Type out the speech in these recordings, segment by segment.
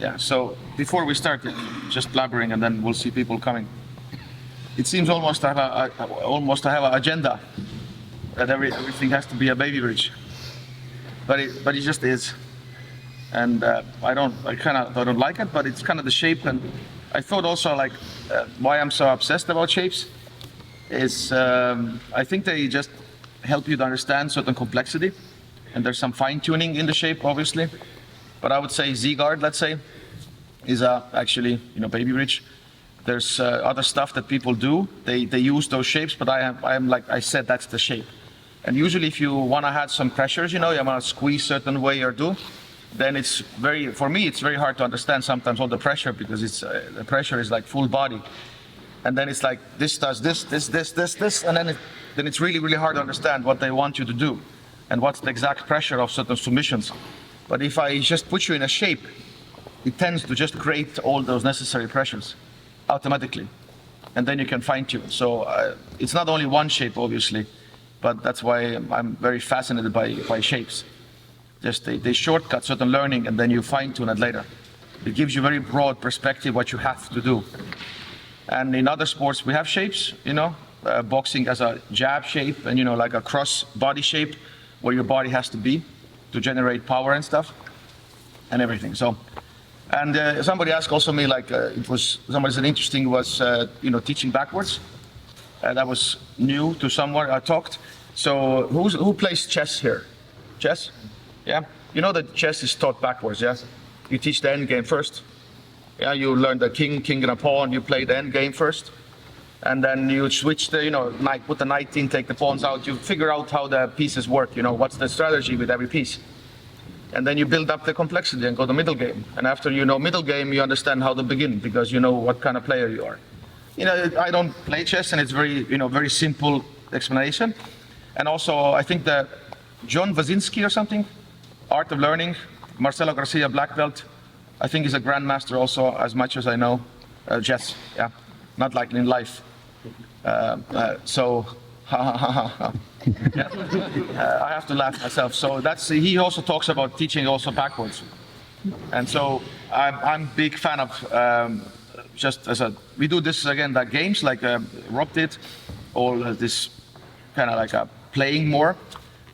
Yeah, so before we start, just blabbering and then we'll see people coming. It seems almost to have an agenda that everything has to be a baby bridge, but it just is. And I don't like it, but it's kind of the shape. And I thought also like why I'm so obsessed about shapes is I think they just help you to understand certain complexity, and there's some fine tuning in the shape, obviously. But I would say Z-guard, let's say, is actually baby bridge. There's other stuff that people do. They use those shapes, but I'm like I said, that's the shape. And usually, if you want to add some pressures, you want to squeeze certain way or do, then for me, it's very hard to understand sometimes all the pressure, because the pressure is like full body. And then it's like this does this, and then it's really, really hard to understand what they want you to do and what's the exact pressure of certain submissions. But if I just put you in a shape, it tends to just create all those necessary pressures automatically, and then you can fine tune. So it's not only one shape, obviously, but that's why I'm very fascinated by shapes. Just they shortcut certain learning, and then you fine tune it later. It gives you very broad perspective what you have to do. And in other sports, we have shapes, boxing as a jab shape, and like a cross body shape, where your body has to be to generate power and stuff, and everything. So, and somebody asked also me, like somebody said interesting was teaching backwards. That was new to someone I talked. So who plays chess here? Chess? Yeah. That chess is taught backwards. Yeah. You teach the end game first. Yeah, you learn the king and a pawn, you play the end game first. And then you switch the, knight, put the knight in, take the pawns out. You figure out how the pieces work, what's the strategy with every piece. And then you build up the complexity and go to middle game. And after middle game, you understand how to begin, because you know what kind of player you are. I don't play chess, and it's very, very simple explanation. And also, I think that John Wazinski or something, Art of Learning, Marcelo Garcia, black belt, I think he's a grandmaster also, as much as I know, chess, yeah, not like in life. So, yeah. I have to laugh myself. So he also talks about teaching also backwards. And so I'm a big fan of we do this again, like games, like Rob did, all this kind of like playing more.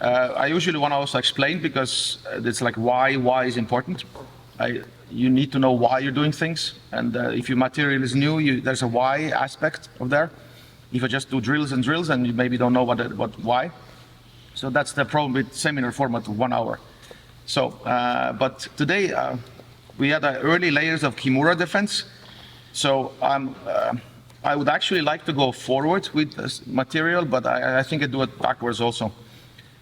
I usually want to also explain, because it's like why is important. You need to know why you're doing things, and if your material is new, there's a why aspect of there. If you just do drills and you maybe don't know why. So that's the problem with seminar format of 1 hour. So, but today we had early layers of kimura defense. So I would actually like to go forward with this material, but I think I do it backwards also,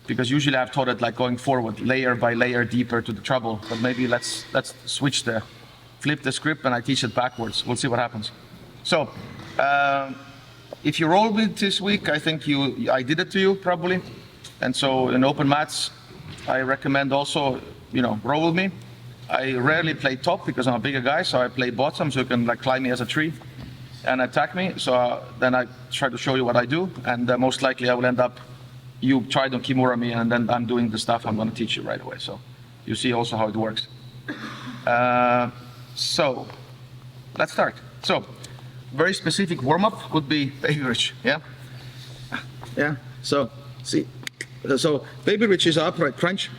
because usually I've taught it like going forward, layer by layer, deeper to the trouble. But maybe let's switch flip the script, and I teach it backwards. We'll see what happens. So. If you roll with this week, I think I did it to you probably. And so in open mats, I recommend also, roll with me. I rarely play top because I'm a bigger guy, so I play bottom, so you can like climb me as a tree and attack me. So then I try to show you what I do, and most likely I will end up, you try to kimura me, and then I'm doing the stuff I'm going to teach you right away. So you see also how it works. So let's start. So. Very specific warm-up would be baby bridge, yeah? Yeah, so, see. So, baby bridge is upright crunch.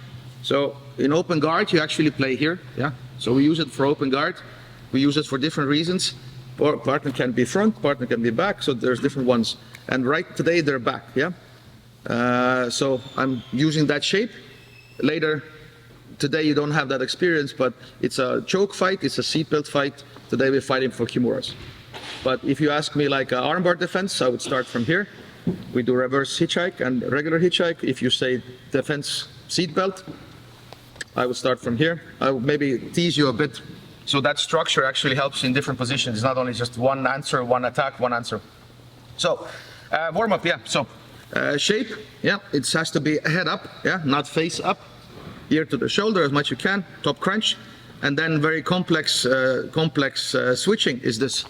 So, in open guard, you actually play here, yeah? So, we use it for open guard. We use it for different reasons. Partner can be front, partner can be back, so there's different ones. And right today, they're back, yeah? So, I'm using that shape. Later, today you don't have that experience, but it's a choke fight, it's a seatbelt fight. Today we're fighting for kimuras. But if you ask me like armbar defense, I would start from here. We do reverse hitchhike and regular hitchhike. If you say defense seatbelt, I would start from here. I will maybe tease you a bit. So that structure actually helps in different positions. It's not only just one answer, one attack, one answer. So warm up, yeah. So shape, yeah, it has to be head up, yeah, not face up. Ear to the shoulder as much as you can, top crunch. And then very complex switching is this.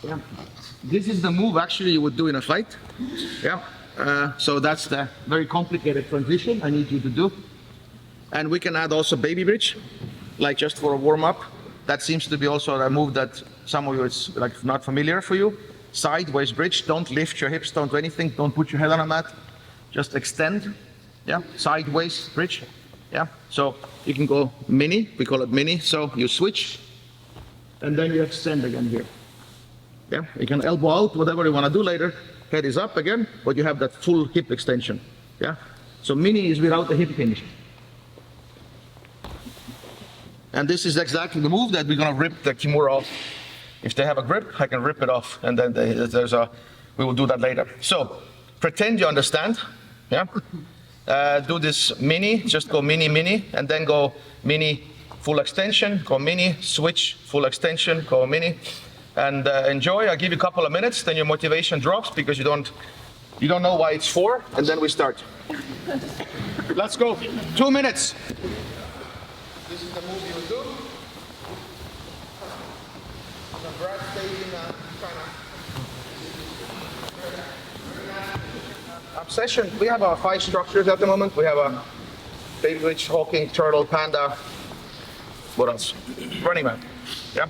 Yeah. This is the move actually you would do in a fight. Yeah. So that's the very complicated transition I need you to do. And we can add also baby bridge. like just for a warm-up. That seems to be also a move that some of you it's like not familiar for you. Sideways bridge, don't lift your hips, don't do anything, don't put your head on a mat, just extend, yeah, sideways bridge, yeah. So you can go mini, we call it mini, so you switch, and then you extend again here. Yeah, you can elbow out, whatever you want to do later, head is up again, but you have that full hip extension, yeah. So mini is without the hip hinge. And this is exactly the move that we're gonna rip the kimura off. If they have a grip, I can rip it off, and then we will do that later. So, pretend you understand, yeah? Do this mini, just go mini, mini, and then go mini, full extension, go mini, switch, full extension, go mini, and enjoy. I'll give you a couple of minutes, then your motivation drops because you don't know why it's for, and then we start. Let's go, 2 minutes. This is the move you do. Brad stayed in China. Obsession, we have 5 structures at the moment. We have a baby witch, hawking, turtle, panda. What else? Running man. Yeah.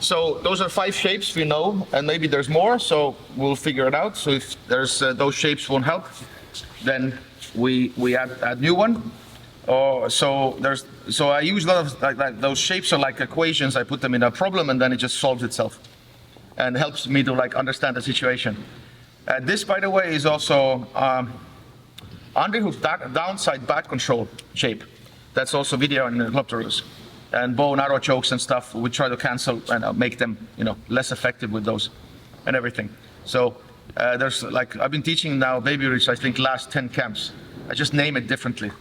So those are 5 shapes we know, and maybe there's more, so we'll figure it out. So if there's those shapes won't help, then we add new one. So I use a lot of like those shapes are like equations. I put them in a problem and then it just solves itself and helps me to like understand the situation. This, by the way, is also underhook downside back control shape. That's also video in helicopters and bow and arrow chokes and stuff. We try to cancel and make them less effective with those and everything. So there's like I've been teaching now baby reach I think last 10 camps. I just name it differently.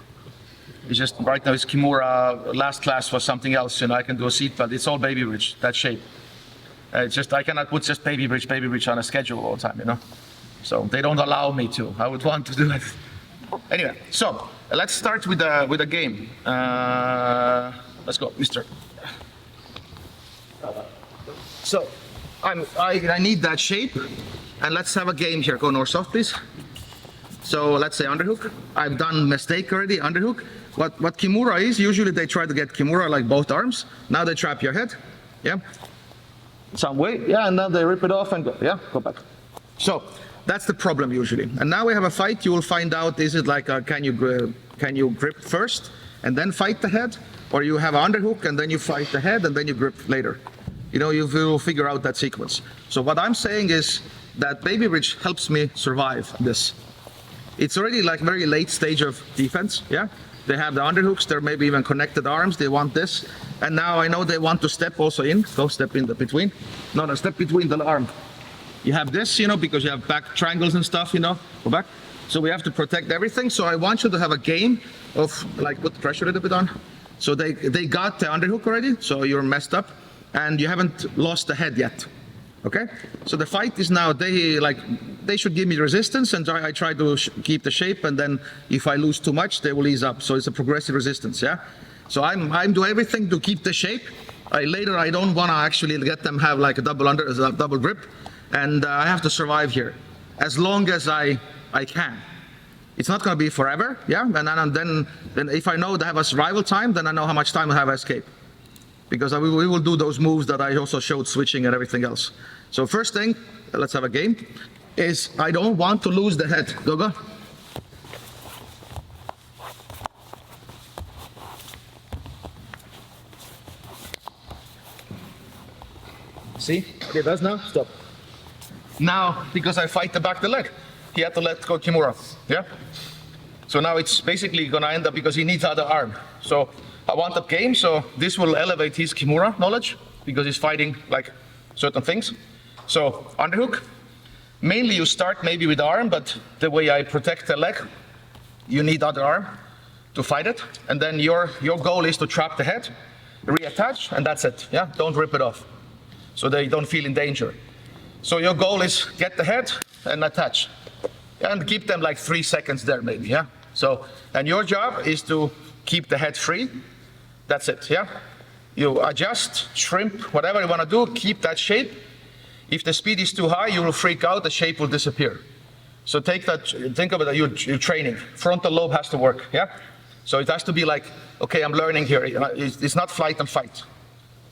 It's just right now it's kimura. Last class was something else. I can do a seat belt. It's all baby bridge, that shape. It's just I cannot put just baby bridge on a schedule all the time. So they don't allow me to. I would want to do it. Anyway, so let's start with a game. Let's go, Mister. So I need that shape, and let's have a game here. Go north south, please. So let's say underhook. I've done mistake already. Underhook. What kimura is, usually they try to get kimura like both arms. Now they trap your head, yeah? Some way, yeah, and now they rip it off and go, yeah, go back. So that's the problem usually. And now we have a fight, you will find out, is it like can you grip first and then fight the head? Or you have an underhook and then you fight the head and then you grip later. You will figure out that sequence. So what I'm saying is that baby bridge helps me survive this. It's already like very late stage of defense, yeah? They have the underhooks, they're maybe even connected arms, they want this. And now I know they want to step also in, go step in the between. No, step between the arm. You have this, because you have back triangles and stuff, go back. So we have to protect everything. So I want you to have a game of like put the pressure a little bit on. So they got the underhook already, so you're messed up. And you haven't lost the head yet. Okay, so the fight is now they should give me resistance, and I try to keep the shape, and then if I lose too much, they will ease up. So it's a progressive resistance, yeah. So I'm doing everything to keep the shape. Later I don't want to actually get them have like a double grip, and I have to survive here as long as I can. It's not going to be forever, yeah. And then if I know they have a survival time, then I know how much time I have to escape. Because we will do those moves that I also showed, switching and everything else. So first thing, let's have a game, is I don't want to lose the head. Go. See, okay, that's now, stop. Now, because I fight the back the leg, he had to let go kimura, yeah? So now it's basically gonna end up because he needs other arm. So I want that game, so this will elevate his kimura knowledge because he's fighting like certain things. So underhook, mainly you start maybe with the arm, but the way I protect the leg, you need other arm to fight it. And then your goal is to trap the head, reattach, and that's it, yeah? Don't rip it off, so they don't feel in danger. So your goal is get the head and attach, and keep them like 3 seconds there maybe, yeah? So, and your job is to keep the head free. That's it, yeah? You adjust, shrimp, whatever you want to do, keep that shape. If the speed is too high, you will freak out, the shape will disappear. So take that, think of it, you're training. Frontal lobe has to work, yeah? So it has to be like, okay, I'm learning here. It's not flight and fight.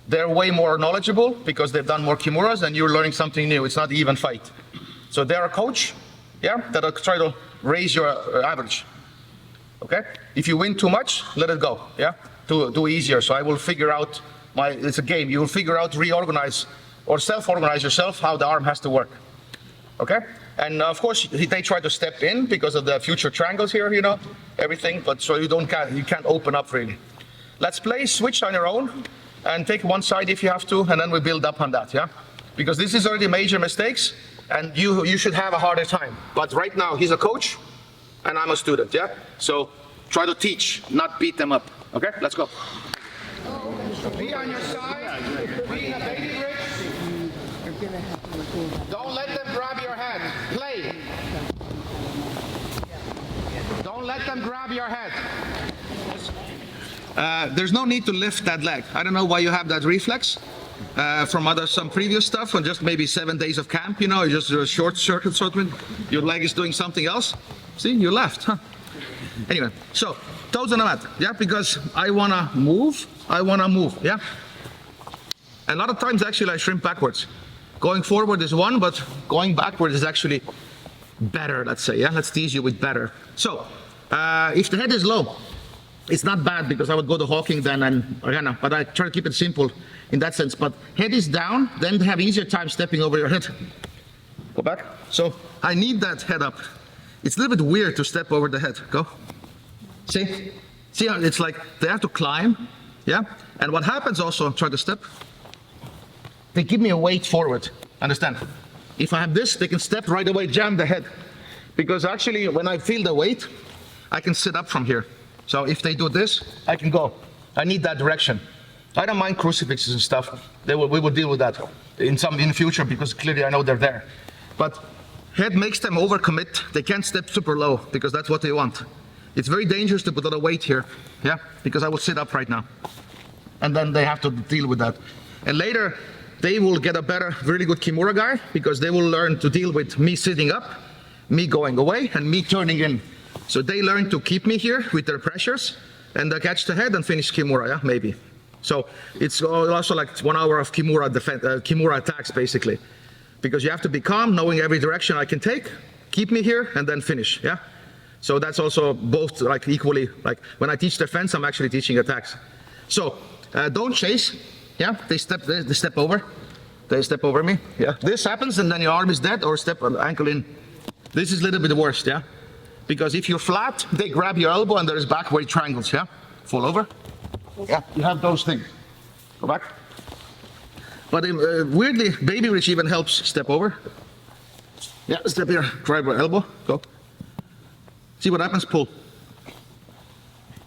They're way more knowledgeable because they've done more kimuras and you're learning something new. It's not even fight. So they're a coach, yeah, that'll try to raise your average. Okay? If you win too much, let it go, yeah? Do easier. So I will figure out it's a game. You will figure out, reorganize or self-organize yourself how the arm has to work. Okay? And of course, they try to step in because of the future triangles here, you know, everything, but so you can't open up really. Let's play, switch on your own, and take one side if you have to, and then we build up on that, yeah? Because this is already major mistakes, and you should have a harder time. But right now, he's a coach, and I'm a student, yeah? So try to teach, not beat them up, okay? Let's go. Be on your side, be in a baby bridge. Don't let them grab your head. Play. Don't let them grab your head. There's no need to lift that leg. I don't know why you have that reflex from some previous stuff, and just maybe 7 days of camp, you know, just a short circuit sort of. Your leg is doing something else. See, you left, huh? Anyway, so toes on the mat, yeah, because I wanna move, yeah. And a lot of times actually I shrimp backwards. Going forward is one, but going backwards is actually better, let's say, yeah? Let's tease you with better. So, if the head is low, it's not bad because I would go to hawking then and arena, but I try to keep it simple in that sense. But head is down, then have easier time stepping over your head. Go back. So I need that head up. It's a little bit weird to step over the head. Go. See? See how it's like they have to climb, yeah? And what happens also, try to step. They give me a weight forward, understand? If I have this, they can step right away, jam the head. Because actually, when I feel the weight, I can sit up from here. So if they do this, I can go. I need that direction. I don't mind crucifixes and stuff. We will deal with that in the future because clearly I know they're there. But head makes them overcommit. They can't step super low because that's what they want. It's very dangerous to put a lot of weight here, yeah? Because I will sit up right now. And then they have to deal with that. And later, they will get a better, really good kimura guy because they will learn to deal with me sitting up, me going away, and me turning in. So they learn to keep me here with their pressures, and they catch the head and finish kimura, yeah, maybe. So it's also like 1 hour of kimura attacks, basically. Because you have to be calm, knowing every direction I can take, keep me here, and then finish, yeah? So that's also both like equally, like when I teach defense, I'm actually teaching attacks. So don't chase, yeah? They step over. They step over me, yeah? This happens, and then your arm is dead, or step ankle in. This is a little bit worse, yeah? Because if you're flat, they grab your elbow and there's backward triangles, yeah? Fall over. Yeah, you have those things. Go back. But weirdly, baby bridge even helps. Step over. Yeah, step here, grab your elbow, go. See what happens, pull.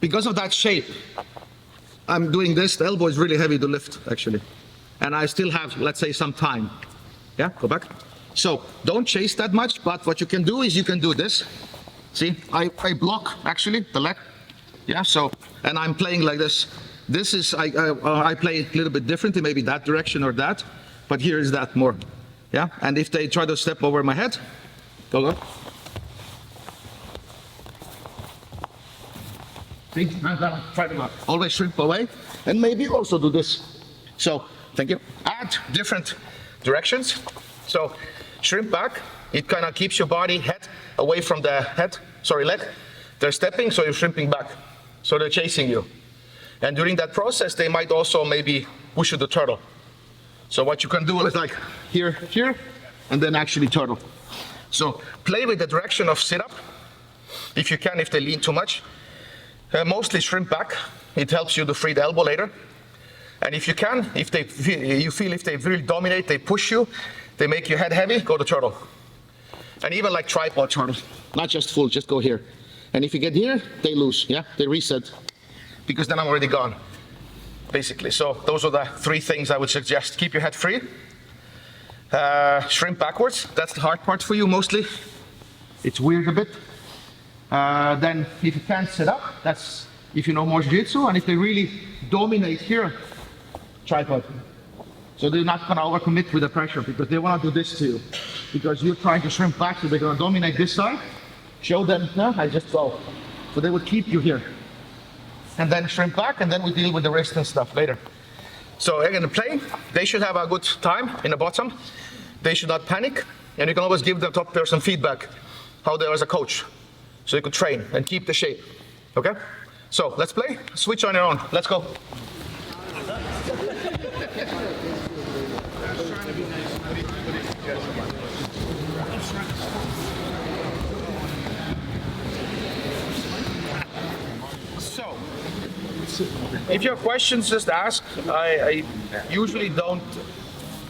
Because of that shape, I'm doing this, the elbow is really heavy to lift, actually. And I still have, let's say, some time. Yeah, go back. So, don't chase that much, but what you can do is you can do this. See, I block actually the leg, yeah. So, and I'm playing like this. This is I play a little bit differently, maybe that direction or that, but here is that more, yeah. And if they try to step over my head, go. See, try to always shrimp away, and maybe also do this. So, thank you. Add different directions. So, shrimp back. It kind of keeps your head away from the leg. They're stepping, so you're shrimping back. So they're chasing you. And during that process, they might also maybe push you to turtle. So what you can do is like here, and then actually turtle. So play with the direction of sit up, if you can, if they lean too much. Mostly shrimp back. It helps you to free the elbow later. And if you can, if they really dominate, they push you, they make your head heavy, go to turtle. And even like tripod turtle, not just full, just go here. And if you get here, they lose, yeah? They reset, because then I'm already gone, basically. So those are the 3 things I would suggest. Keep your head free. Shrimp backwards, that's the hard part for you mostly. It's weird a bit. Then if you can't sit up, that's if you know more jiu-jitsu, and if they really dominate here, tripod. So they're not going to overcommit with the pressure because they want to do this to you. Because you're trying to shrimp back, so they're going to dominate this side. Show them, no, I just go. So they would keep you here. and then shrimp back, and then we deal with the wrist and stuff later. So they're gonna play. They should have a good time in the bottom. They should not panic, and you can always give the top person feedback how they are as a coach, so you could train and keep the shape. Okay? So let's play. Switch on your own. Let's go. So, if you have questions, just ask. I usually don't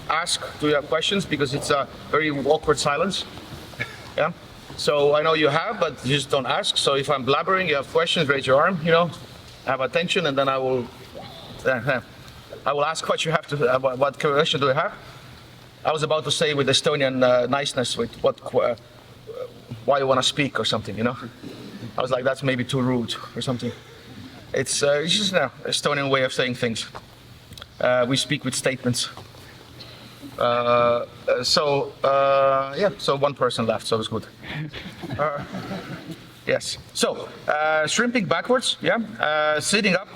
ask to have questions because it's a very awkward silence. Yeah. So I know you have, but you just don't ask. So if I'm blabbering, you have questions, raise your arm. You know, have attention, and then I will ask what you have to. What question do you have? I was about to say with Estonian niceness, with why you want to speak or something. You know, I was like, that's maybe too rude or something. It's just an Estonian way of saying things. We speak with statements. So one person left, so it's good. Yes. So shrimping backwards, yeah. Sitting up.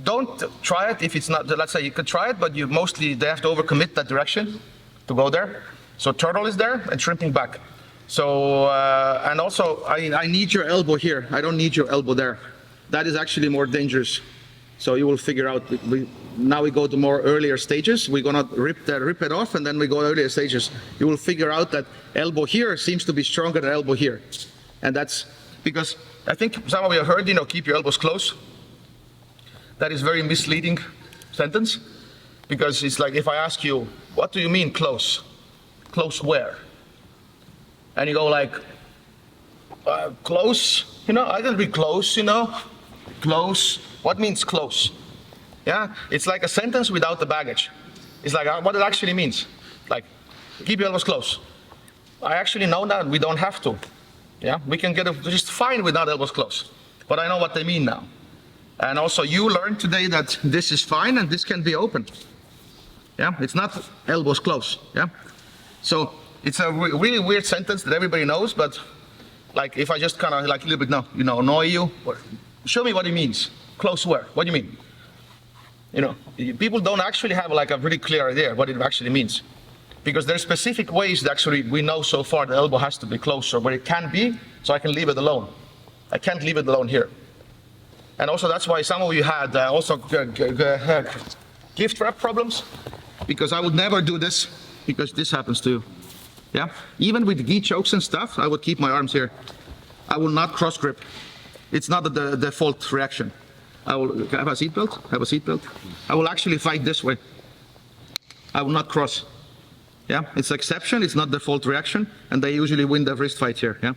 Don't try it if it's not. Let's say you could try it, but they have to overcommit that direction to go there. So turtle is there and shrimping back. So and also I need your elbow here. I don't need your elbow there. That is actually more dangerous. So you will figure out. Now we go to more earlier stages. We're gonna rip it off, and then we go earlier stages. You will figure out that elbow here seems to be stronger than elbow here, and that's because I think some of you have heard, you know, keep your elbows close. That is very misleading sentence, because it's like if I ask you, what do you mean close? Close where? And you go like, close. You know, I can be close. You know, close. What means close? Yeah, it's like a sentence without the baggage. It's like what it actually means. Like, keep your elbows close. I actually know that we don't have to. Yeah, we can get just fine without elbows close. But I know what they mean now. And also you learned today that this is fine and this can be open. Yeah, it's not elbows close. Yeah, so it's a really weird sentence that everybody knows. But like if I just kind of like a little bit annoy you, or show me what it means. Close where? What do you mean? You know, people don't actually have like a really clear idea what it actually means, because there's specific ways that actually we know so far the elbow has to be closer where it can be, so I can leave it alone. I can't leave it alone here. And also that's why some of you had also gift wrap problems, because I would never do this, because this happens to you. Yeah, even with gi chokes and stuff, I would keep my arms here. I will not cross grip. It's not the default reaction. I will have a seatbelt. Have a seatbelt. I will actually fight this way. I will not cross. Yeah, it's exception. It's not default reaction, and they usually win the wrist fight here. Yeah,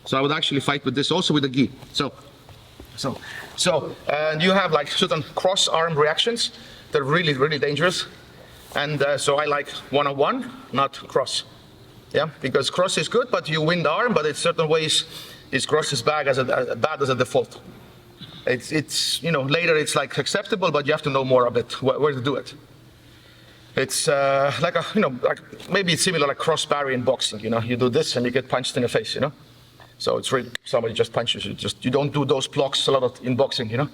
so I would actually fight with this also with the gi. And you have like certain cross arm reactions. They're really, really dangerous. And so I like one-on-one, not cross. Yeah, because cross is good, but you win the arm. But in certain ways, it's cross is bad as a default. It's you know, later it's like acceptable, but you have to know more of it, where to do it. It's like a, you know, like maybe it's similar like cross barrier in boxing. You know, you do this and you get punched in the face. You know, so it's really somebody just punches you. You don't do those blocks a lot in boxing. You know,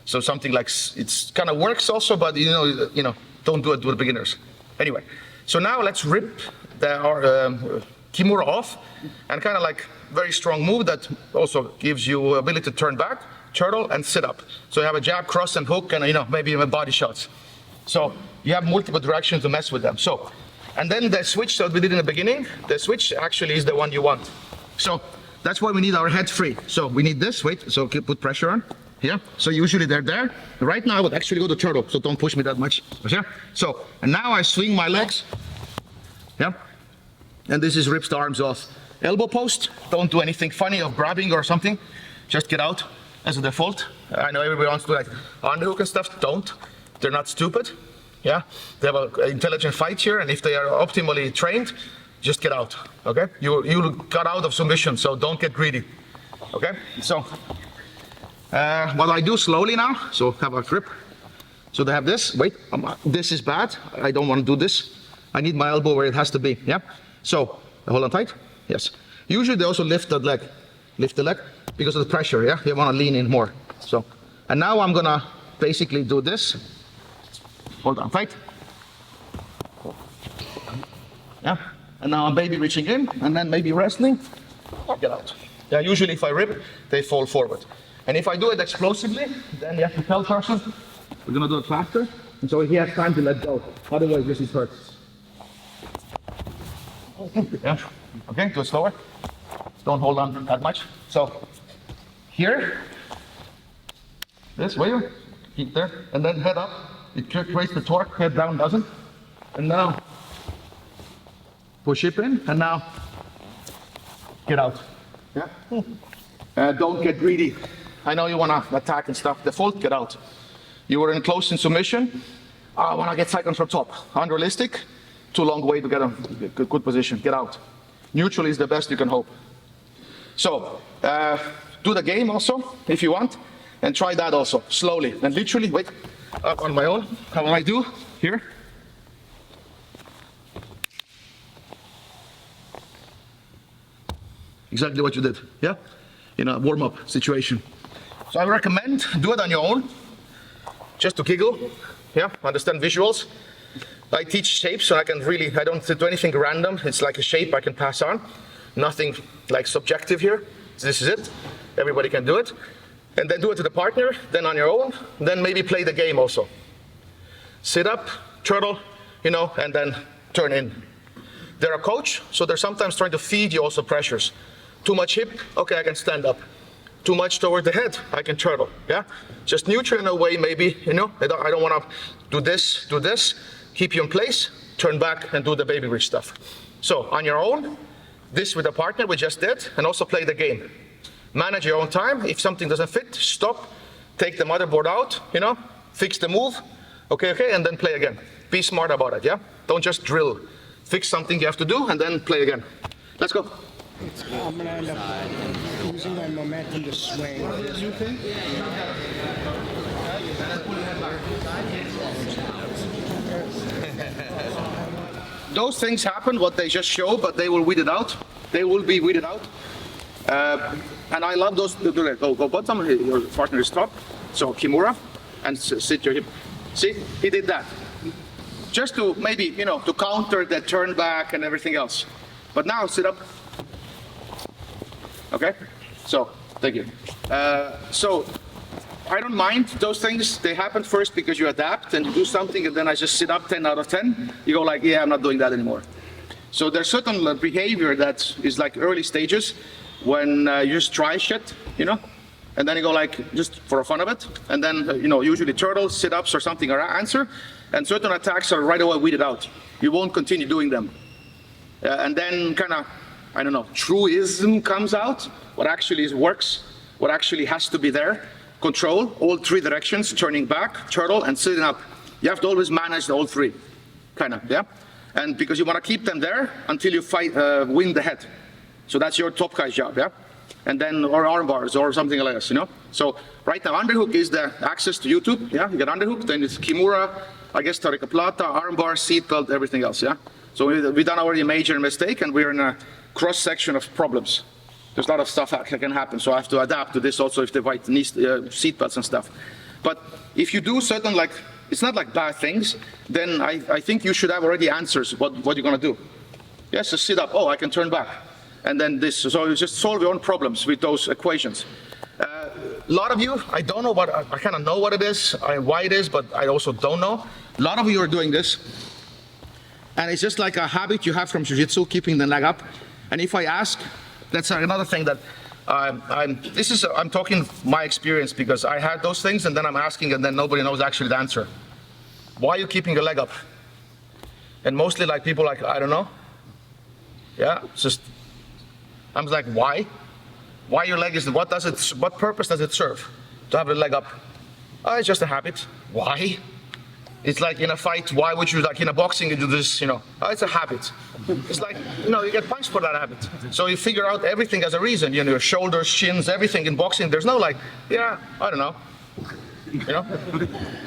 so something like it's kind of works also, but you know, don't do it with beginners. Anyway, so now let's rip our kimura off, and kind of like very strong move that also gives you ability to turn back, turtle, and sit up. So you have a jab, cross, and hook, and maybe even body shots. So you have multiple directions to mess with them. So, and then the switch that we did in the beginning, the switch actually is the one you want. So that's why we need our head free. So we need this, wait, so put pressure on. Yeah, so usually they're there. Right now I would actually go to turtle, so don't push me that much. Yeah. So, and now I swing my legs. Yeah. And this is rips the arms off. Elbow post, don't do anything funny of grabbing or something. Just get out as a default. I know everybody wants to do like underhook and stuff. Don't. They're not stupid. Yeah. They have an intelligent fight here, and if they are optimally trained, just get out. Okay. You got out of submission, so don't get greedy. Okay. So what I do slowly now, so have a grip. So they have this. Wait, this is bad. I don't want to do this. I need my elbow where it has to be. Yeah. So hold on tight. Yes. Usually they also lift the leg because of the pressure. Yeah. You want to lean in more. So And now I'm gonna basically do this. Hold on tight. Yeah, and now I'm baby reaching in, and then maybe wrestling, get out. Yeah, usually if I rip, they fall forward. And if I do it explosively, then you have to tell person, we're gonna do it faster, and so he has time to let go. Otherwise, this is hurt. Yeah, okay, do it slower. Don't hold on that much. So, here, this way, keep there, and then head up. It creates the torque, head down doesn't. And now, push hip in, and now, get out. Yeah? Don't get greedy. I know you want to attack and stuff. Default, get out. You were in close in submission. I want to get seconds from top. Unrealistic. Too long way to get a good position. Get out. Neutral is the best you can hope. So, do the game also, if you want, and try that also, slowly. And literally, wait, up on my own. How will I do? Here. Exactly what you did, yeah? In a warm-up situation. So I recommend do it on your own, just to giggle, yeah? Understand visuals. I teach shapes, so I don't do anything random. It's like a shape I can pass on. Nothing like subjective here. This is it. Everybody can do it. And then do it to the partner, then on your own, then maybe play the game also. Sit up, turtle, and then turn in. They're a coach, so they're sometimes trying to feed you also pressures. Too much hip, okay, I can stand up. Too much toward the head, I can turtle, yeah? Just neutral in a way, maybe, I don't want to do this, keep you in place, turn back and do the baby bridge stuff. So, on your own, this with a partner we just did, and also play the game. Manage your own time. If something doesn't fit, stop, take the motherboard out, fix the move, okay, and then play again. Be smart about it, yeah? Don't just drill. Fix something you have to do, and then play again. Let's go. I'm going to end up using my momentum to swing. Those things happen, what they just show, but they will weed it out. They will be weeded out. And I love those. Go bottom, your partner is top. So kimura, and sit your hip. See, he did that. Just to maybe, to counter that turn back and everything else. But now sit up. Okay? So, thank you. So, I don't mind those things. They happen first because you adapt and you do something, and then I just sit up 10 out of 10. You go like, yeah, I'm not doing that anymore. So there's certain behavior that is like early stages when you just try shit, and then you go like, just for the fun of it, and then, usually turtles, sit-ups or something are answer, and certain attacks are right away weeded out. You won't continue doing them. And then kind of, I don't know, truism comes out, what actually works, what actually has to be there. Control, all three directions, turning back, turtle, and sitting up. You have to always manage all three, kind of, yeah? And because you want to keep them there until you win the head. So that's your top guy's job, yeah? And then, or arm bars, or something like this, So right now, underhook is the access to YouTube, yeah? You get underhook, then it's kimura, I guess Tarika Plata, arm bar, seatbelt, everything else, yeah? So we've done already a major mistake, and we're in a cross-section of problems. There's a lot of stuff that can happen, so I have to adapt to this also if they white seatbelts and stuff. But if you do certain, like, it's not like bad things, then I think you should have already answers what you're gonna do. Yes, just sit up, oh, I can turn back. And then this, so you just solve your own problems with those equations. A lot of you, I don't know what, I kind of know what it is, why it is, but I also don't know. A lot of you are doing this, and it's just like a habit you have from jiu-jitsu, keeping the leg up. And if I ask, that's another thing that I'm talking my experience, because I had those things and then I'm asking and then nobody knows actually the answer. Why are you keeping your leg up? And mostly like people like, I don't know. Yeah, it's just, I'm like, why? Why your leg is, what purpose does it serve to have the leg up? Oh, it's just a habit. Why? It's like in a fight, why would you, like in a boxing, you do this, Oh, it's a habit. It's like, you get punched for that habit. So you figure out everything as a reason, your shoulders, shins, everything in boxing. There's no like, yeah, I don't know.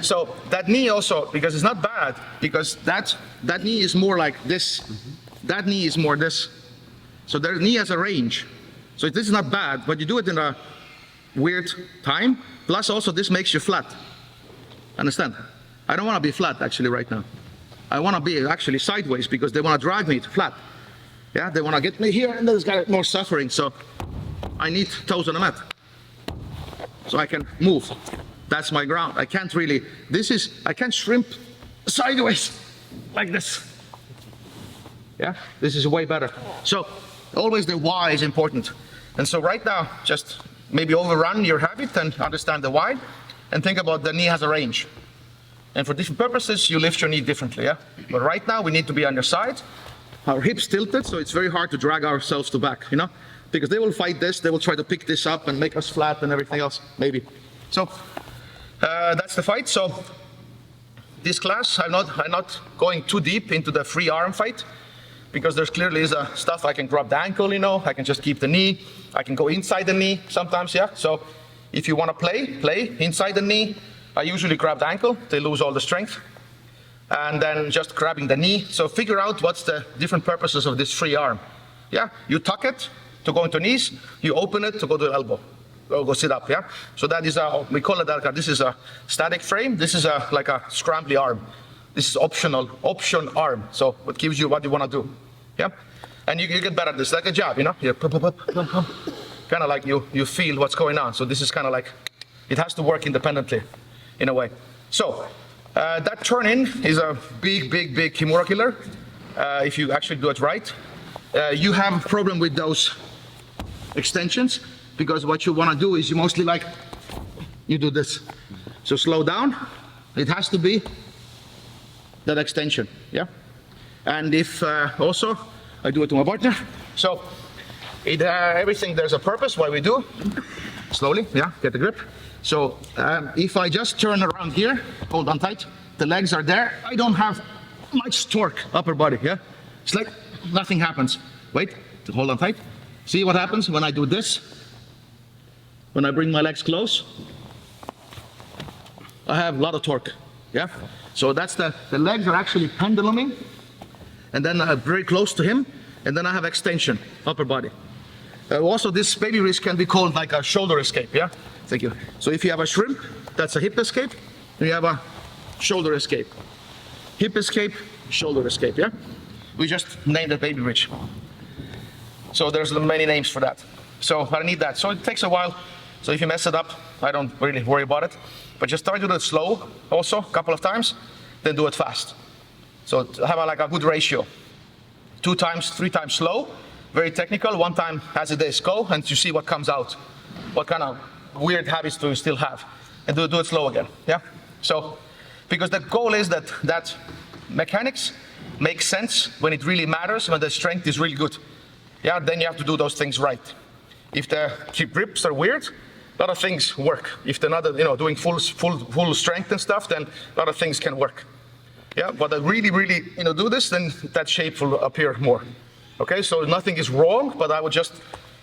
So that knee also, because it's not bad, because that knee is more like this. That knee is more this. So their knee has a range. So this is not bad, but you do it in a weird time. Plus also this makes you flat. Understand? I don't want to be flat actually right now. I want to be actually sideways because they want to drag me to flat. Yeah, they want to get me here and there's got more suffering. So I need toes on the mat so I can move. That's my ground. I can't really, I can't shrimp sideways like this. Yeah, this is way better. So always the why is important. And so right now, just maybe overrun your habit and understand the why and think about the knee has a range. And for different purposes, you lift your knee differently, yeah? But right now we need to be on your side, our hips tilted, so it's very hard to drag ourselves to back, you know? Because they will fight this, they will try to pick this up and make us flat and everything else, maybe. So that's the fight. So this class, I'm not going too deep into the free arm fight because there's clearly is stuff I can grab the ankle, you know, I can just keep the knee, I can go inside the knee sometimes, yeah? So if you want to play inside the knee, I usually grab the ankle, they lose all the strength. And then just grabbing the knee. So figure out what's the different purposes of this free arm. Yeah, you tuck it to go into knees, you open it to go to the elbow. Go sit up, yeah? So that is we call it, this is a static frame, this is like a scrambly arm. This is option arm, so it gives you what you want to do, yeah? And you get better at this, like a jab, you know? You kind of like you feel what's going on. So this is kind of like, it has to work independently, in a way. So, that turn in is a big kimura killer, if you actually do it right. You have a problem with those extensions, because what you want to do is you mostly like, you do this. So slow down, it has to be that extension, yeah? And if also, I do it to my partner, so everything, there's a purpose why we do. Slowly, yeah, get the grip. So if I just turn around here, hold on tight, the legs are there, I don't have much torque, upper body, yeah? It's like nothing happens. Wait, hold on tight. See what happens when I do this? When I bring my legs close, I have a lot of torque, yeah? So that's the legs are actually penduluming, and then very close to him, and then I have extension, upper body. Also, this baby wrist can be called like a shoulder escape, yeah? Thank you. So if you have a shrimp, that's a hip escape, and you have a shoulder escape. Hip escape, shoulder escape, yeah? We just named it baby bridge. So there's many names for that. So I need that. So it takes a while. So if you mess it up, I don't really worry about it. But just try to do it slow also, a couple of times, then do it fast. So have like a good ratio. 2 times, 3 times slow, very technical. 1 time as it is, go, and you see what comes out. What kind of weird habits do you still have? And do it slow again, yeah? So, because the goal is that mechanics makes sense when it really matters, when the strength is really good. Yeah, then you have to do those things right. If the grips are weird, a lot of things work. If they're not, doing full strength and stuff, then a lot of things can work. Yeah, but I really, do this, then that shape will appear more. Okay, so nothing is wrong, but I would just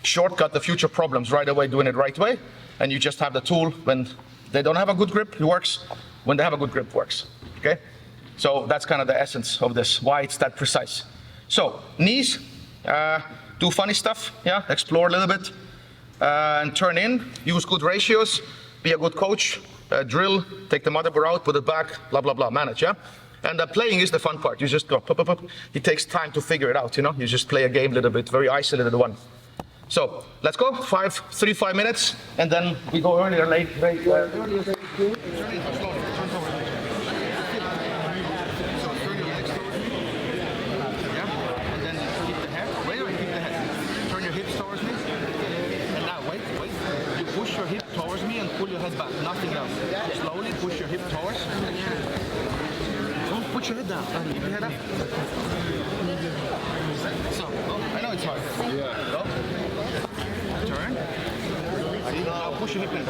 shortcut the future problems right away, doing it right way, and you just have the tool when they don't have a good grip, it works. When they have a good grip, it works. Okay, so that's kind of the essence of this, why it's that precise. So knees, do funny stuff, yeah, explore a little bit, and turn in, use good ratios, be a good coach, drill, take the motherboard out, put it back, blah, blah, blah, manage, yeah? And playing is the fun part. You just go, pop, pop, pop. It takes time to figure it out, You just play a game a little bit, very isolated one. So, let's go, 5 minutes, and then we go earlier, late. Push your hip towards me and pull your head back, nothing else. Slowly push your hip towards. Don't put your head down, keep your head up. So, I know it's hard. Yeah. Go. Turn. See, now push your hip in.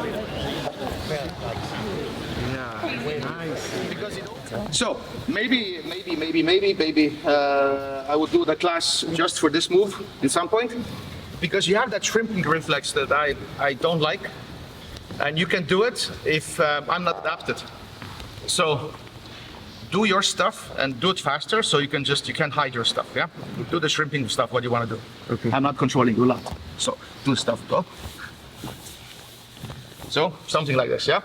Yeah, nice. Because so, maybe, I would do the class just for this move at some point. Because you have that shrimping reflex that I don't like, and you can do it if I'm not adapted. So do your stuff and do it faster, so you can hide your stuff. Yeah, do the shrimping stuff. What you want to do. Okay. I'm not controlling you a lot, so do stuff. Go. So something like this, yeah?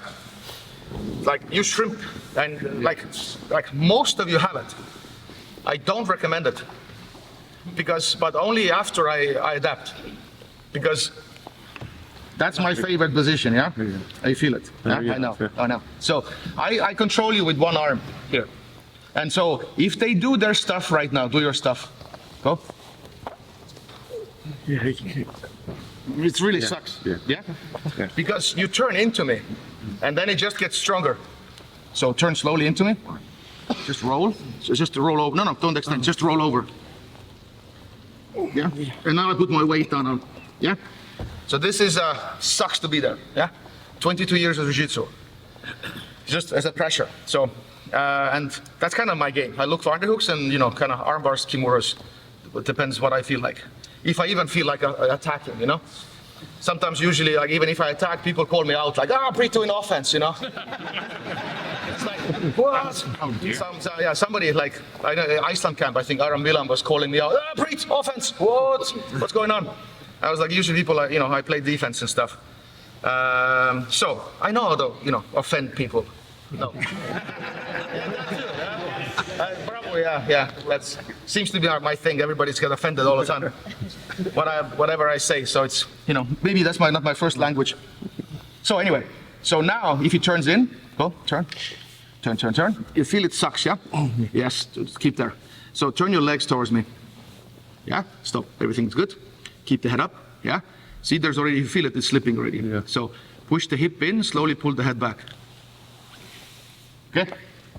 Like you shrimp, and like most of you have it. I don't recommend it, but only after I adapt, because that's my favorite position, yeah? I feel it, yeah? I know. So I control you with one arm here. And so if they do their stuff right now, do your stuff. Go. Yeah, It really sucks. Yeah? Because you turn into me, and then it just gets stronger. So turn slowly into me. Just roll. So just to roll over. No, don't extend. Just roll over. Yeah? And now I put my weight down. Yeah? So this is, sucks to be there. Yeah? 22 years of jiu-jitsu. Just as a pressure. So, and that's kind of my game. I look for underhooks and, kind of arm bars, kimuras. It depends what I feel like. If I even feel like attacking, Sometimes, usually, like even if I attack, people call me out like, Priit doing offense, It's like, what? Somebody like, I know, Iceland camp, I think Aram Milan was calling me out, Priit, offense, what? What's going on? I was like, usually people, I play defense and stuff. So, I know how to, offend people. No. Probably, yeah. That seems to be my thing. Everybody's get offended all the time. Whatever I say. So it's, maybe that's not my first language. So anyway, so now if he turns in, go, turn. You feel it sucks, yeah? Yes, just keep there. So turn your legs towards me. Yeah, stop. Everything's good. Keep the head up, yeah? See, there's already, you feel it's slipping already. Yeah. So push the hip in, slowly pull the head back. Okay?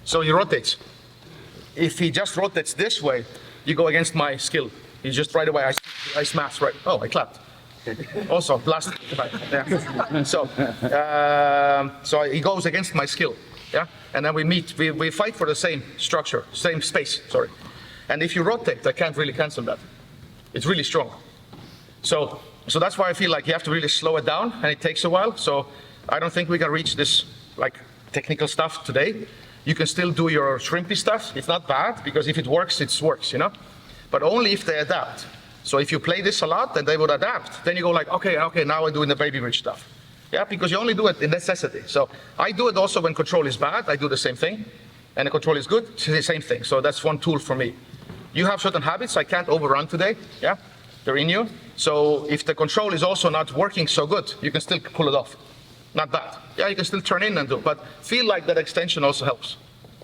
So he rotates. If he just rotates this way, you go against my skill. He just right away, I smash right. Oh, I clapped. Also, blast. Yeah. So he goes against my skill. Yeah. And then we meet. We fight for the same structure, same space. Sorry. And if you rotate, I can't really cancel that. It's really strong. So that's why I feel like you have to really slow it down, and it takes a while. So I don't think we can reach this like technical stuff today. You can still do your shrimpy stuff. It's not bad, because if it works, it works, But only if they adapt. So if you play this a lot, then they would adapt. Then you go like, okay, now I'm doing the baby bridge stuff. Yeah, because you only do it in necessity. So I do it also when control is bad. I do the same thing. And the control is good, it's the same thing. So that's one tool for me. You have certain habits. I can't overrun today. Yeah, they're in you. So if the control is also not working so good, you can still pull it off. Not bad. Yeah, you can still turn in and do, but feel like that extension also helps.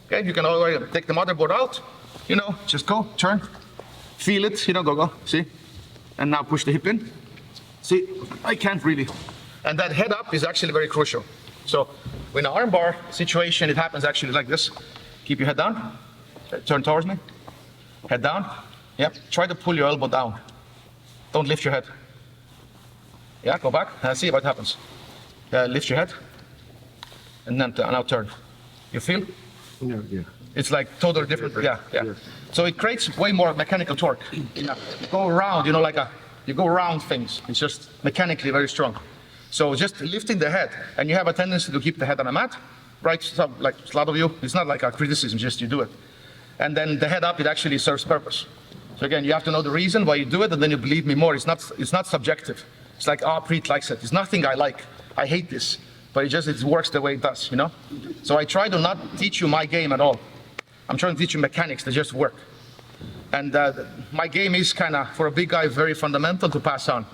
Okay, you can always take the motherboard out, just go, turn, feel it, go, see? And now push the hip in. See, I can't really. And that head up is actually very crucial. So in an arm bar situation, it happens actually like this. Keep your head down, turn towards me, head down. Yep, try to pull your elbow down. Don't lift your head. Yeah, go back and see what happens. Lift your head, and then now turn. You feel? Yeah. It's like totally different. Yeah. So it creates way more mechanical torque. You go around, you go around things. It's just mechanically very strong. So just lifting the head, and you have a tendency to keep the head on a mat, right? So like a lot of you, it's not like a criticism, just you do it. And then the head up, it actually serves purpose. So again, you have to know the reason why you do it, and then you believe me more. It's not subjective. It's like, Priit likes it. It's nothing I like. I hate this, but it works the way it does, So I try to not teach you my game at all. I'm trying to teach you mechanics that just work. And my game is kind of, for a big guy, very fundamental to pass on.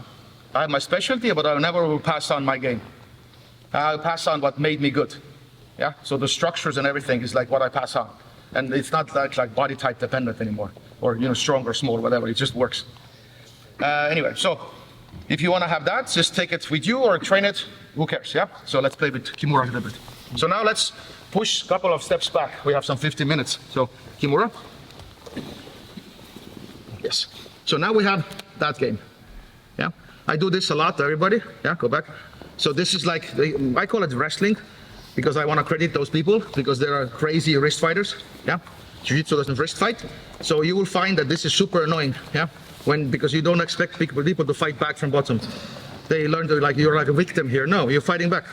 I have my specialty, but I never will pass on my game. I'll pass on what made me good. Yeah. So the structures and everything is like what I pass on, and it's not like body type dependent anymore, or strong or small, whatever. It just works. Anyway, so if you want to have that, just take it with you or train it. Who cares? Yeah. So let's play with kimura a little bit. So now let's push a couple of steps back. We have some 15 minutes. So kimura. Yes. So now we have that game. Yeah. I do this a lot, everybody. Yeah, go back. So this is like, I call it wrestling, because I want to credit those people, because they are crazy wrist fighters. Yeah. Jiu-jitsu doesn't wrist fight. So you will find that this is super annoying. Yeah. Because you don't expect people to fight back from bottom. They learn to you're like a victim here. No, you're fighting back.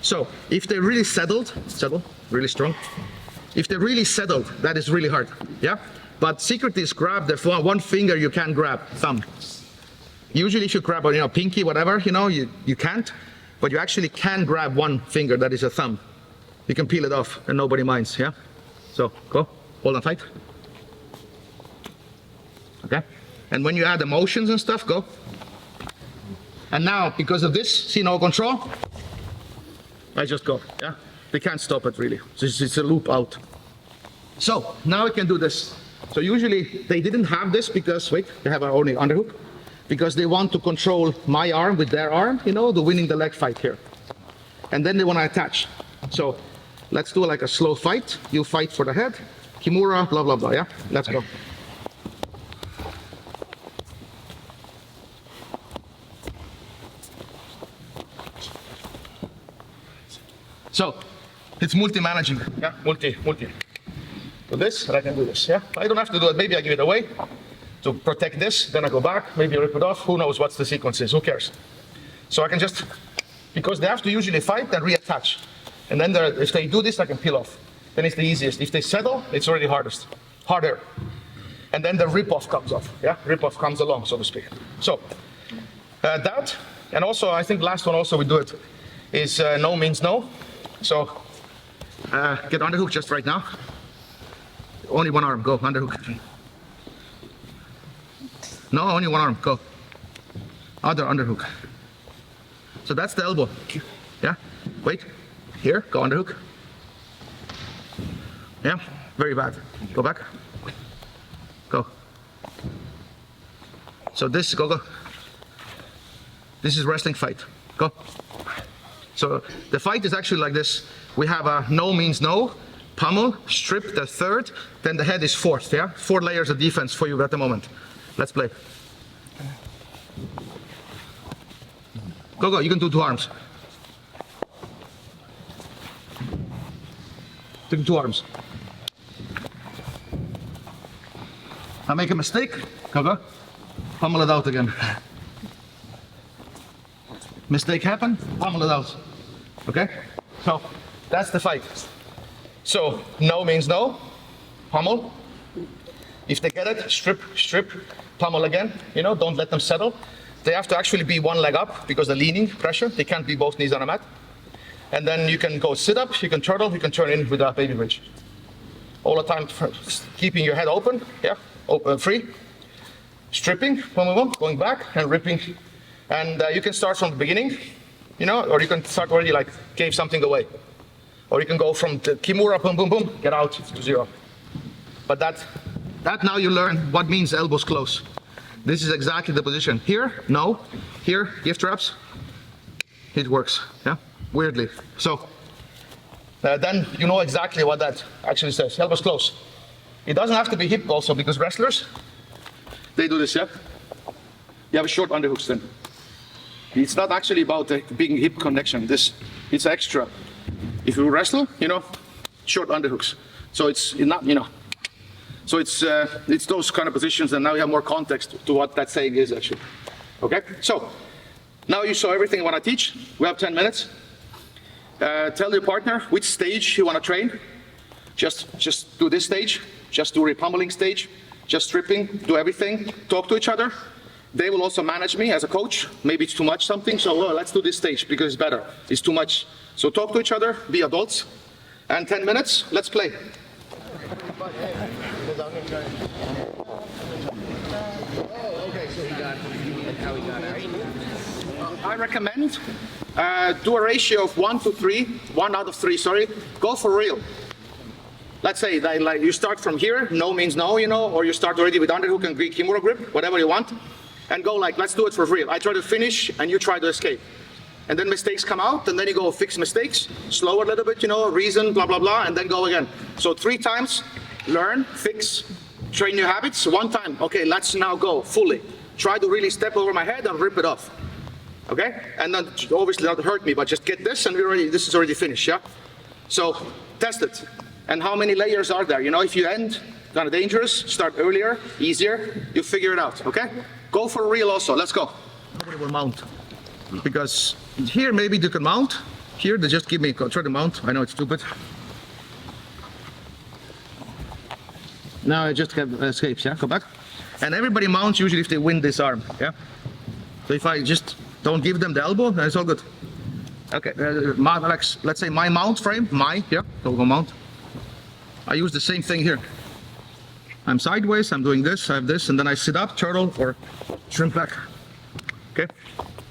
So if they're really settle, really strong. If they're really settled, that is really hard. Yeah. But secret is grab the one finger you can grab, thumb. Usually if you grab a pinky, whatever, you can't. but you actually can grab one finger, that is a thumb. You can peel it off and nobody minds, yeah? So, go, hold on tight. Okay? And when you add emotions and stuff, go. And now, because of this, see, no control, I just go, yeah? They can't stop it really. It's a loop out. So, now I can do this. So usually they didn't have this because, wait, they have only underhook, because they want to control my arm with their arm, you know, the winning the leg fight here. And then they want to attach. So let's do like a slow fight. You fight for the head, kimura, blah, blah, blah, yeah? Let's go. So it's multi-managing, yeah, multi. Do this, and I can do this, yeah? I don't have to do it, maybe I give it away to protect this, then I go back, maybe rip it off, who knows what the sequence is, who cares? So I can just, because they have to usually fight and reattach. And then if they do this, I can peel off. Then it's the easiest. If they settle, it's already harder. And then the rip-off comes off, yeah? Rip-off comes along, so to speak. So, that, and also, I think last one also we do it, is no means no. So, get underhook just right now. Only one arm, go, underhook. No, only one arm, go. Other underhook. So that's the elbow, yeah? Wait, here, go underhook. Yeah, very bad. Go back. Go. So this, go. This is wrestling fight, go. So the fight is actually like this. We have a no means no, pummel, strip the third, then the head is fourth, yeah? 4 layers of defense for you at the moment. Let's play. Go, you can do 2 arms. Do 2 arms. I make a mistake, go. Pummel it out again. Mistake happened, pummel it out. Okay? So that's the fight. So no means no, pummel. If they get it, strip, pummel again, you know, don't let them settle. They have to actually be one leg up because the leaning pressure, they can't be both knees on a mat. And then you can go sit up, you can turtle, you can turn in with a baby bridge. All the time keeping your head open, yeah, open, free. Stripping, boom, boom, going back and ripping. And you can start from the beginning, you know, or you can start already like gave something away. Or you can go from the kimura, boom, boom, boom, get out to 0. But that now you learn what means elbows close. This is exactly the position. Here, no. Here, gift wraps. It works, yeah, weirdly. So then you know exactly what that actually says. Elbows close. It doesn't have to be hip also because wrestlers, they do this, yeah? You have a short underhooks then. It's not actually about the big hip connection. It's extra. If you wrestle, you know, short underhooks. So it's not, you know. So it's those kind of positions, and now you have more context to what that saying is actually. Okay? So now you saw everything I want to teach. We have 10 minutes. Tell your partner which stage you want to train. Just do this stage. Just do repummeling stage. Just stripping. Do everything. Talk to each other. They will also manage me as a coach. Maybe it's too much something, so let's do this stage because it's better. It's too much. So talk to each other, be adults. And 10 minutes, let's play. I recommend do a ratio of 1 to 3, 1 out of 3, sorry. Go for real. Let's say that, like, you start from here, no means no, you know, or you start already with underhook and Greek kimura grip, whatever you want. And go like, let's do it for real. I try to finish and you try to escape. And then mistakes come out, and then you go fix mistakes, slow a little bit, you know, reason, blah, blah, blah, and then go again. So 3 times, learn, fix, train new habits. 1 time, okay, let's now go fully. Try to really step over my head and rip it off. Okay? And then obviously not hurt me, but just get this, and this is already finished, yeah? So test it. And how many layers are there? You know, if you end, kind of dangerous, start earlier, easier, you figure it out, okay? Go for real also, let's go. Nobody will mount. Because here maybe you can mount. Here they just give me, try to mount. I know it's stupid. Now I just have escapes, yeah? Go back. And everybody mounts usually if they win this arm, yeah? So if I just don't give them the elbow, then it's all good. Okay, let's say my mount frame, total mount. I use the same thing here. I'm sideways, I'm doing this, I have this, and then I sit up, turtle, or shrimp back. Okay?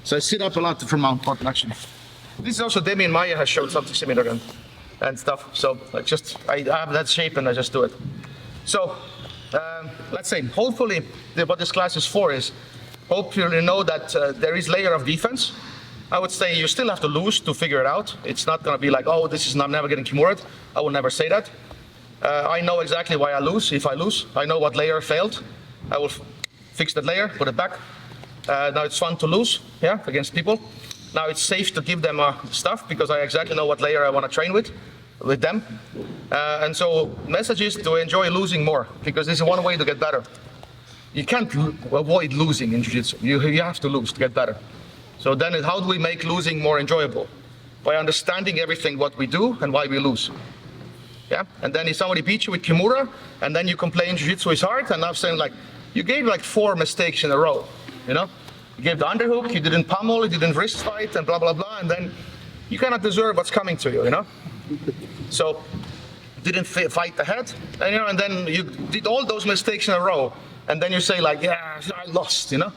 So I sit up a lot for mount button actually. This is also Demian Maya has shown something similar and stuff. So I have that shape and I just do it. So let's say, hopefully, what this class is for is, hopefully you know that there is layer of defense. I would say you still have to lose to figure it out. It's not going to be like, oh, I'm never getting kimura'd. I would never say that. I know exactly why I lose. If I lose, I know what layer failed. I will fix that layer, put it back. Now it's fun to lose, against people. Now it's safe to give them stuff because I exactly know what layer I want to train with them. And so message is to enjoy losing more, because this is one way to get better. You can't avoid losing in jiu-jitsu. You have to lose to get better. So then how do we make losing more enjoyable? By understanding everything what we do and why we lose. Yeah? And then if somebody beats you with kimura, and then you complain jiu-jitsu is hard, and I'm saying like, you gave like 4 mistakes in a row, you know? You gave the underhook, you didn't pummel, you didn't wrist fight, and blah, blah, blah, and then you cannot deserve what's coming to you, you know? So, didn't fight the head, and then you did all those mistakes in a row, and then you say like, yeah, I lost, you know?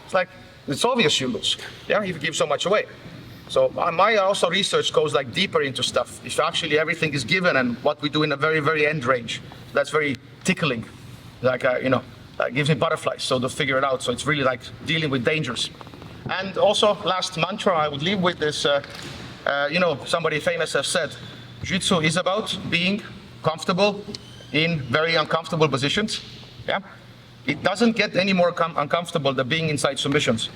It's like, it's obvious you lose, if you give so much away. So my also research goes like deeper into stuff. If actually everything is given and what we do in a very, very end range, that's very tickling, like, gives me butterflies, so to figure it out. So it's really like dealing with dangers. And also, last mantra I would leave with is, somebody famous has said, Jiu-Jitsu is about being comfortable in very uncomfortable positions. Yeah, it doesn't get any more uncomfortable than being inside submissions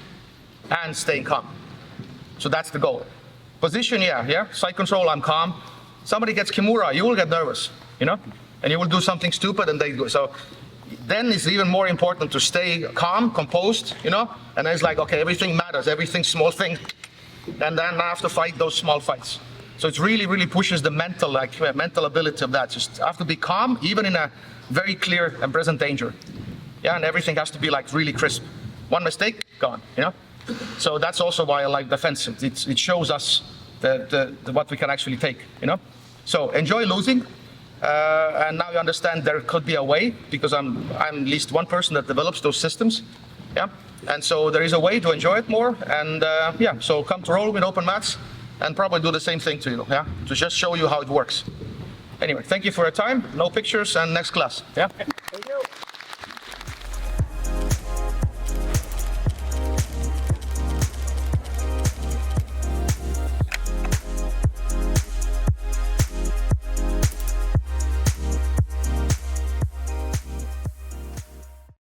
and staying calm. So that's the goal. Position, side control, I'm calm. Somebody gets kimura, you will get nervous, and you will do something stupid and they go. So then it's even more important to stay calm, composed, and then it's like, okay, everything matters, everything small thing. And then I have to fight those small fights. So it really, really pushes the mental ability of that. Just have to be calm, even in a very clear and present danger. Yeah, and everything has to be like really crisp. One mistake, gone, So that's also why I like defense. It shows us what we can actually take, So enjoy losing, and now you understand there could be a way, because I'm at least one person that develops those systems, And so there is a way to enjoy it more, and so come to roll with open mats, and probably do the same thing to you, to just show you how it works. Anyway, thank you for your time. No pictures, and next class,